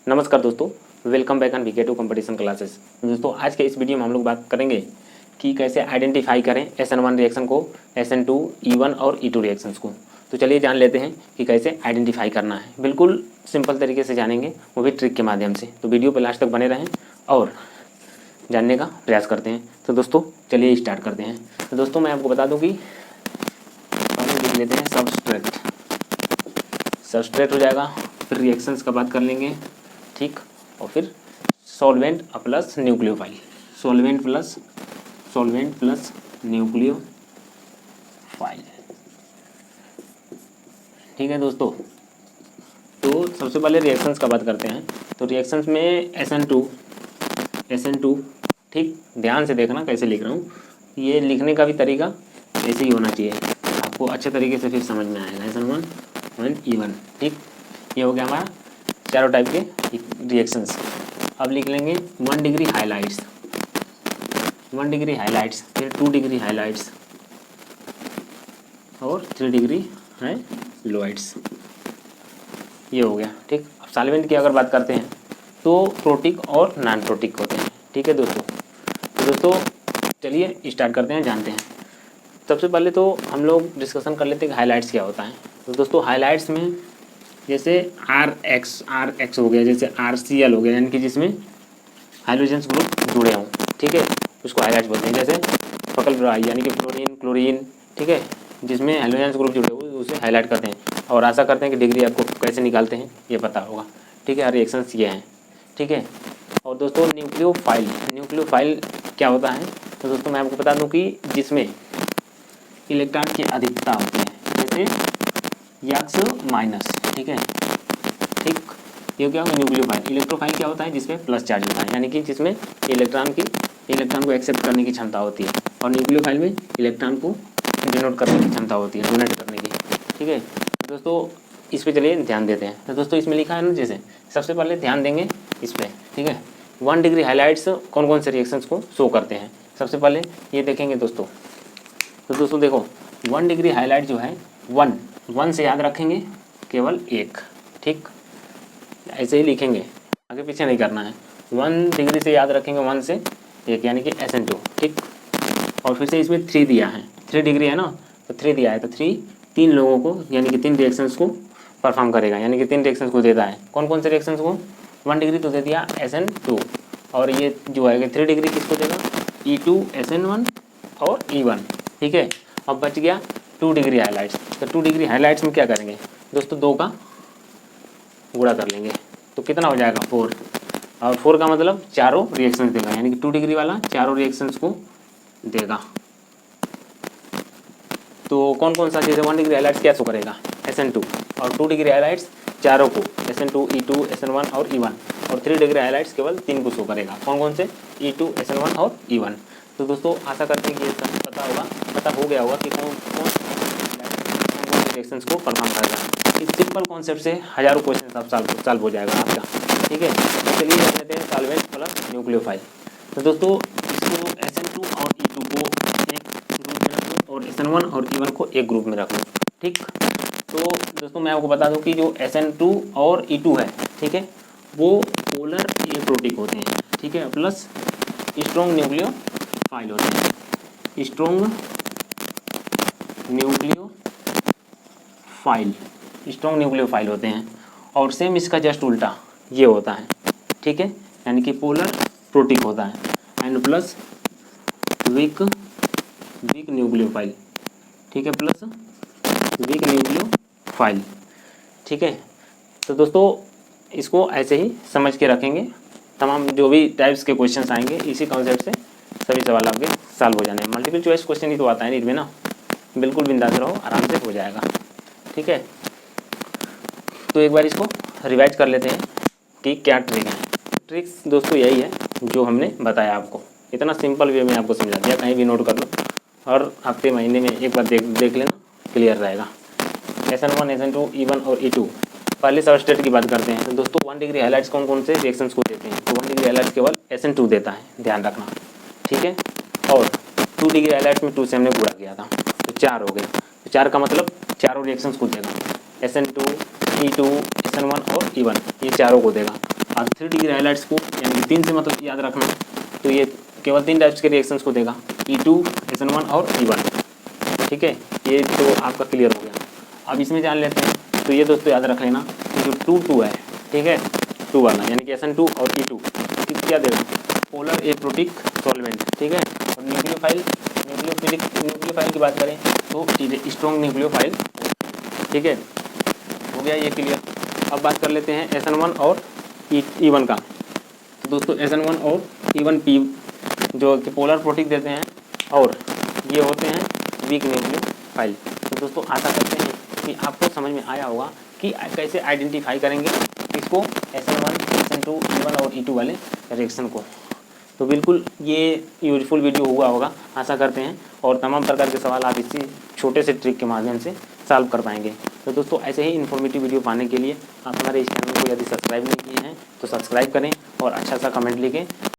नमस्कार दोस्तों, welcome back on वीके2 कंपटीशन क्लासेस। दोस्तों आज के इस वीडियो में हम लोग बात करेंगे कि कैसे आइडेंटिफाई करें SN1 रिएक्शन को, SN2, E1 और E2 रिएक्शंस को। तो चलिए जान लेते हैं कि कैसे आइडेंटिफाई करना है। बिल्कुल सिंपल तरीके से जानेंगे, वो भी ट्रिक के माध्यम से। तो वीडियो पर लास्ट तक बने रहें और जानने का प्रयास करते हैं। तो दोस्तों चलिए स्टार्ट करते हैं। तो दोस्तों मैं आपको बता दूँ कि पहले देख लेते हैं सबस्ट्रेट हो जाएगा, फिर रिएक्शंस का बात कर लेंगे, ठीक, और फिर solvent plus nucleophile, solvent plus nucleophile. ठीक है दोस्तों, तो सबसे पहले रिएक्शंस का बात करते हैं। तो रिएक्शंस में SN2, ठीक, ध्यान से देखना कैसे लिख रहा हूँ। ये लिखने का भी तरीका ऐसे ही होना चाहिए, आपको अच्छे तरीके से फिर समझ में आएगा। SN1 और E1, ठीक, ये हो गया हमारा चारों टाइप के रिएक्शंस। अब लिख लेंगे 1 डिग्री हाइलाइट्स, 1 डिग्री हाइलाइट्स, फिर 2 डिग्री हाइलाइट्स और 3 डिग्री हाइलाइट्स। ये हो गया, ठीक। अब सॉल्वेंट की अगर बात करते हैं तो प्रोटिक और नॉन प्रोटिक होते हैं, ठीक है दोस्तों। तो दोस्तों चलिए स्टार्ट करते हैं, जानते हैं। सबसे पहले तो हम लोग डिस्कशन कर लेते हैं कि हाइलाइट्स क्या होता है। तो दोस्तों हाइलाइट्स में जैसे RX हो गया, जैसे RCl हो गया, यानी कि जिसमें हाइड्रोजन्स ग्रुप जुड़े हों, ठीक है, उसको हाइलाइट्स बोलते हैं। जैसे फकल ब्राई यानी कि क्लोरीन, ठीक है, जिसमें हाइड्रोजन्स ग्रुप जुड़े हुए उसे हाईलाइट करते हैं। और आशा करते हैं कि डिग्री आपको कैसे निकालते हैं ये पता होगा, ठीक है। रिएक्शंस ये हैं, ठीक है। और दोस्तों न्यूक्लियोफाइल क्या होता है? तो दोस्तों मैं आपको बता दूँ कि जिसमें इलेक्ट्रॉन की अधिकता होती है, जैसे यक्स माइनस, ठीक है, ठीक। ये क्या होगा? न्यूक्लियोफाइल। इलेक्ट्रोफाइल क्या होता है? जिसमें प्लस चार्ज होता है, यानी कि जिसमें इलेक्ट्रॉन को एक्सेप्ट करने की क्षमता होती है। और न्यूक्लियोफाइल में इलेक्ट्रॉन को डिनोट करने की क्षमता होती है, डोनेट करने की, ठीक है। दोस्तों इस पे चलिए ध्यान देते हैं। तो दोस्तों इसमें लिखा है ना, जैसे सबसे पहले ध्यान देंगे इस पर, ठीक है। 1 डिग्री हाइलाइट्स कौन कौन से रिएक्शंस को शो करते हैं, सबसे पहले ये देखेंगे दोस्तों। तो दोस्तों देखो 1 डिग्री हाइलाइट जो है, 1 से याद रखेंगे केवल एक, ठीक, ऐसे ही लिखेंगे, आगे पीछे नहीं करना है। 1 डिग्री से याद रखेंगे 1 से एक, यानी कि SN2, ठीक। और फिर से इसमें 3 दिया है, 3 डिग्री है ना, तो 3 दिया है, तो 3 लोगों को यानी कि 3 रिएक्शंस को परफॉर्म करेगा, यानी कि 3 रिएक्शंस को देता है। कौन कौन से रिएक्शंस को? 1 डिग्री तो दे दिया SN2, और ये जो है 3 डिग्री किसको देगा? E2 SN1 और E1, ठीक है। अब बच गया 2 डिग्री हाइलाइट्स। तो 2 डिग्री हाइलाइट्स में क्या करेंगे दोस्तों? 2 का गुणा कर लेंगे, तो कितना हो जाएगा? 4। और 4 का मतलब चारों रिएक्शंस देगा, यानी कि 2 डिग्री वाला चारों रिएक्शंस को देगा। तो कौन कौन सा? जैसे 1 डिग्री हाइलाइट्स क्या शो करेगा? SN2, और 2 डिग्री हाइलाइट्स चारों को, SN2, E2, SN1 और E1, और 3 डिग्री हाइलाइट्स केवल 3 को शो करेगा। कौन कौन से? E2, SN1 और E1। तो दोस्तों आशा करते हैं कि ये सब पता हो गया होगा कि कौन कौन रिएक्शंस को परफॉर्म कर रहा है। इस सिंपल कॉन्सेप्ट से हज़ारों क्वेश्चन अब सॉल्व हो जाएगा आपका, ठीक है। तो चलिए जान लेते हैं सॉल्वेंट प्लस न्यूक्लियोफाइल। तो दोस्तों इसको SN2 और E2 को एक ग्रुप में रख लो, और SN1 और E1 को एक ग्रुप में रख लो, ठीक। तो दोस्तों मैं आपको बता दूं कि जो SN2 और E2 है, ठीक है, वो पोलर इलेक्ट्रोटिक होते हैं, ठीक है, प्लस स्ट्रॉन्ग न्यूक्लियोफाइल होते हैं, स्ट्रॉन्ग न्यूक्लियोफाइल होते हैं। और सेम इसका जस्ट उल्टा ये होता है, ठीक है, यानी कि पोलर प्रोटिक होता है, एंड प्लस वीक न्यूक्लियोफाइल, ठीक है, प्लस वीक न्यूक्लियोफाइल, ठीक है। तो दोस्तों इसको ऐसे ही समझ के रखेंगे, तमाम जो भी टाइप्स के क्वेश्चंस आएंगे इसी कॉन्सेप्ट से सभी सवाल आपके सॉल्व हो जाने हैं। मल्टीपल चॉइस क्वेश्चन ही तो आता है नीट में ना, बिल्कुल बिंदास रहो, आराम से हो जाएगा, ठीक है। तो एक बार इसको रिवाइज कर लेते हैं कि क्या ट्रिक है। ट्रिक्स दोस्तों यही है जो हमने बताया आपको, इतना सिंपल वे में आपको समझा दिया, कहीं भी नोट कर लो और हफ्ते महीने में एक बार देख लेना, क्लियर रहेगा। SN1, SN2, E1 और E2। पहले सबस्ट्रेट की बात करते हैं। तो दोस्तों 1 डिग्री हाइलाइट्स कौन कौन से रिएक्शंस को देते हैं? तो 1 डिग्री हाइलाइट्स केवल SN2 देता है, ध्यान रखना, ठीक है। और 2 डिग्री हाइलाइट्स में 2 से हमने पूरा किया था, तो 4 हो गए। तो 4 का मतलब चारों रिएक्शंस को देगा, SN2, E2, SN1 और E1, ये चारों को देगा। और 3 डिग्री हाइलाइट्स को यानी 3 से मतलब याद रखना, तो ये केवल 3 टाइप्स के रिएक्शंस को देगा, E2, SN1 और E1। ठीक है, ये तो आपका क्लियर हो गया। अब इसमें जान लेते हैं, तो ये दोस्तों याद रख लेना कि जो 2 है, ठीक है, 2 वाला यानी कि SN2 और E2 क्या देगा, पोलर एप्रोटिक सॉल्वेंट। ठीक है, और न्यूक्लियोफाइल की बात करें तो स्ट्रॉन्ग न्यूक्लियोफाइल। ठीक है, हो गया ये क्लियर। अब बात कर लेते हैं SN1 और E1 का। तो दोस्तों SN1 और E1 P जो कि पोलर प्रोटीन देते हैं और ये होते हैं वीक न्यूक्लियोफाइल। तो दोस्तों आशा करते हैं कि आपको समझ में आया होगा कि कैसे आइडेंटिफाई करेंगे इसको, SN1, SN2, E1 और E2 वाले रिएक्शन को। तो बिल्कुल ये यूजफुल वीडियो हुआ होगा आशा करते हैं, और तमाम प्रकार के सवाल आप इसी छोटे से ट्रिक के माध्यम से सॉल्व कर पाएंगे। तो दोस्तों ऐसे ही इन्फॉर्मेटिव वीडियो पाने के लिए आप हमारे इस चैनल को यदि सब्सक्राइब नहीं किए हैं तो सब्सक्राइब करें और अच्छा सा कमेंट लिखें।